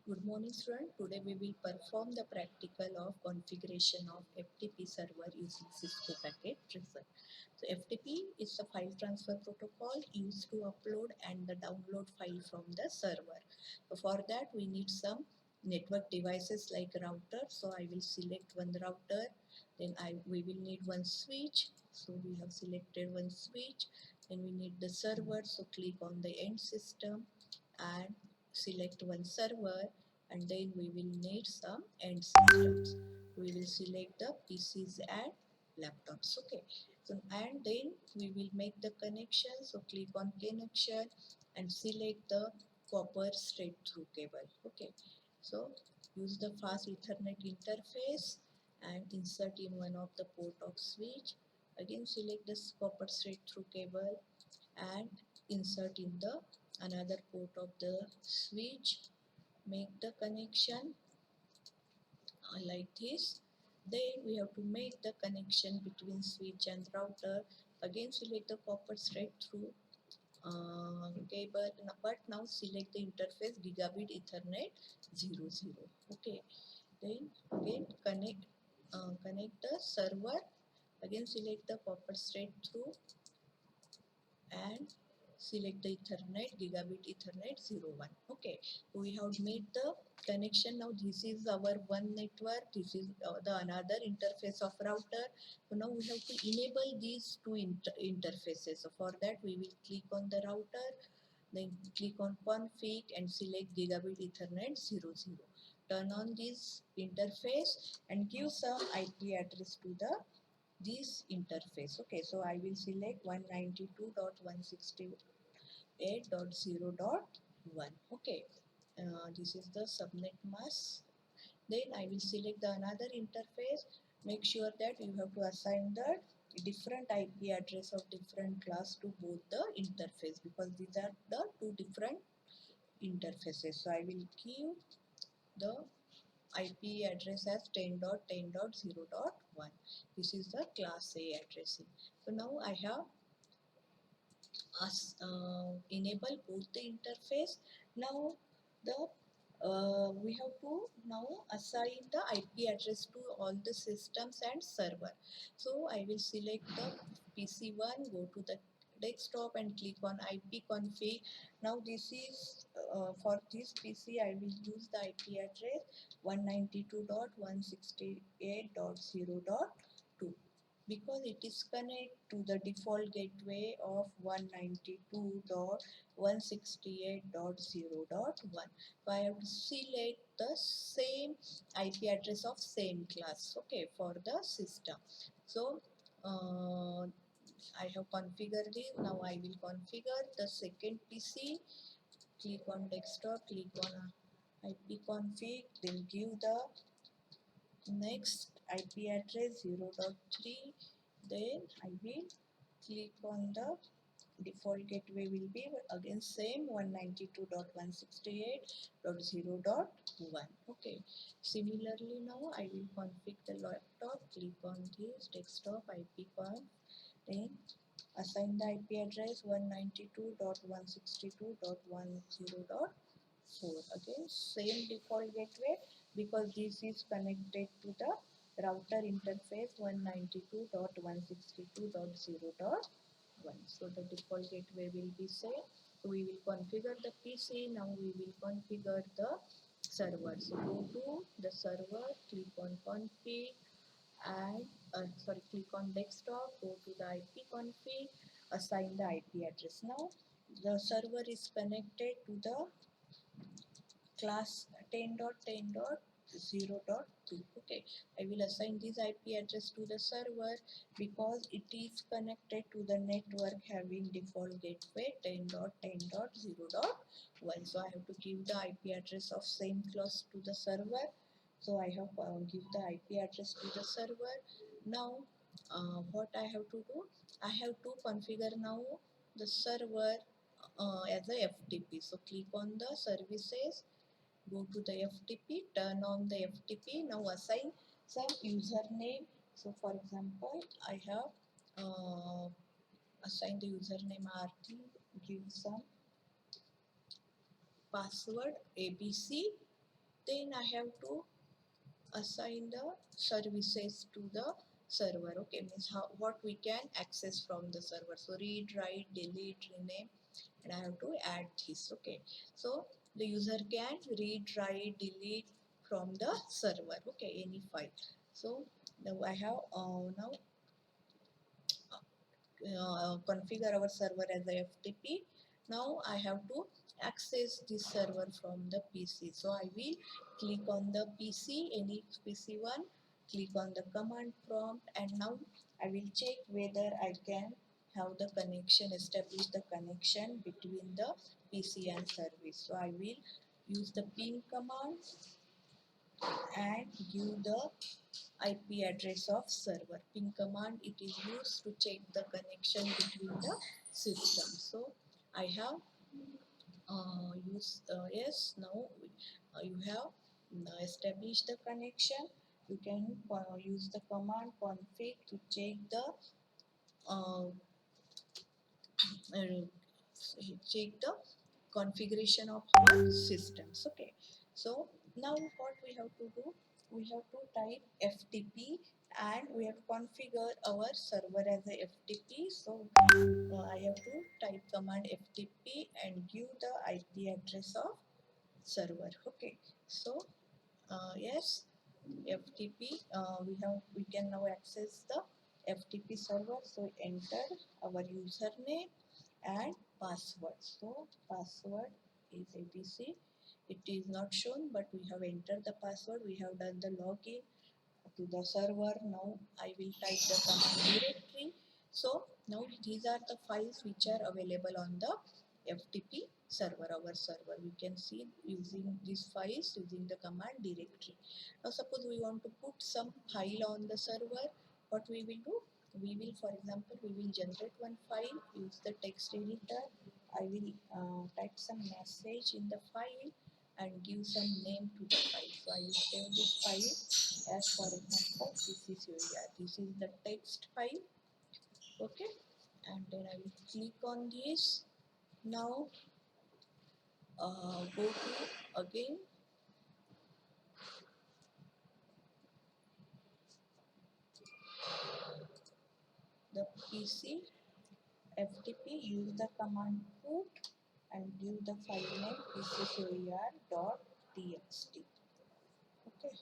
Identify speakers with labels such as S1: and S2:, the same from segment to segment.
S1: Good morning student. Today we will perform the practical of configuration of FTP server using CISCO packet server. So FTP is a file transfer protocol used to upload and the download file from the server. So for that we need some network devices like router. So I will select one router. Then we will need one switch. So we have selected one switch. Then we need the server. So click on the end system and select one server, and then we will need some end systems. We will select the PCs and laptops. Okay, so and then we will make the connection. So click on connection and select the copper straight through cable. Okay, so use the fast Ethernet interface and insert in one of the port of switch. Again select this copper straight through cable and insert in the another port of the switch. Make the connection like this. Then we have to make the connection between switch and router. Again select the copper straight through cable, but now select the interface gigabit ethernet 00. Okay, then again connect the server. Again select the copper straight through and select the Ethernet, gigabit Ethernet 01. Okay, we have made the connection. Now this is our one network, this is the another interface of router. So now we have to enable these two interfaces. So for that we will click on the router, then click on config and select gigabit Ethernet 00. Turn on this interface and give some IP address to the this interface. Okay, so I will select 192.168.0.1. Okay, this is the subnet mask. Then I will select the another interface. Make sure that you have to assign the different IP address of different class to both the interface, because these are the two different interfaces. So I will give the IP address as 10.10.0.1. This is the class A addressing. So now I have enable both the interface. Now the we have to now assign the IP address to all the systems and server. So I will select the PC1, go to the desktop and click on IP config. Now this is for this PC I will use the IP address 192.168.0.2, because it is connected to the default gateway of 192.168.0.1. So I have to select the same IP address of same class, okay, for the system. So I have configured it. Now I will configure the second PC. Click on desktop, click on IP config, then give the next IP address 0.3. Then I will click on the default gateway will be again same 192.168.0.1. Okay, similarly now I will config the laptop. Click on this desktop IP conf, then assign the IP address 192.162.10.4. Again same default gateway, because this is connected to the router interface 192.162.0.1. So the default gateway will be same. So we will configure the PC. Now we will configure the server. So go to the server, click on config and click on desktop, go to the IP config, assign the IP address. Now the server is connected to the class 10.10.0.2. Okay, I will assign this IP address to the server because it is connected to the network having default gateway 10.10.0.1. So I have to give the IP address of same class to the server. So I have give the IP address to the server. Now what I have to do, I have to configure now the server as a FTP. So click on the services, go to the FTP, turn on the FTP. Now assign some username. So for example, I have assigned the username RT, give some password ABC, Then I have to assign the services to the server. Okay, means what we can access from the server. So read, write, delete, rename, and I have to add this. Okay, so the user can read, write, delete from the server. Okay, any file. So now I have now configure our server as a FTP. Now I have to access this server from the PC. So I will click on the PC, any PC one, click on the command prompt, and now I will check whether I can have the connection, establish the connection between the PC and service. So I will use the ping command and give the IP address of server. Ping command, it is used to check the connection between the system. So I have yes, now you have established the connection. You can use the command config to check the uh, uh, check the configuration of our systems. Okay, so now what we have to do, we have to type FTP and we have to configure our server as a FTP. So I have to type command FTP and give the IP address of server. Okay, so yes, FTP, we can now access the FTP server. So enter our username and password. So password is ABC. It is not shown, but we have entered the password. We have done the login to the server. Now I will type the command directory. So now these are the files which are available on the FTP server, our server. We can see using these files using the command directory. Now suppose we want to put some file on the server, what we will do? We will, for example, we will generate one file, use the text editor. I will type some message in the file and give some name to the file. So I will save this file as, for example, this is your, this is the text file. Okay, and then I will click on this. Now go to again the PC FTP, use the command put and give the file name pccar.txt. Okay,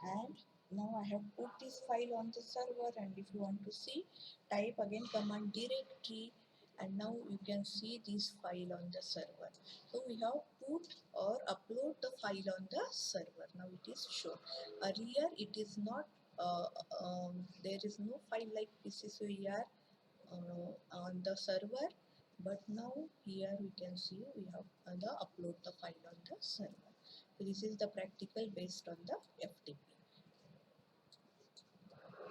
S1: and now I have put this file on the server, and if you want to see, type again command directory, and now you can see this file on the server. So we have put or upload the file on the server. Now it is shown. Earlier it is not there is no file like pccar on the server, but now here we can see we have the upload the file on the server. So this is the practical based on the FTP.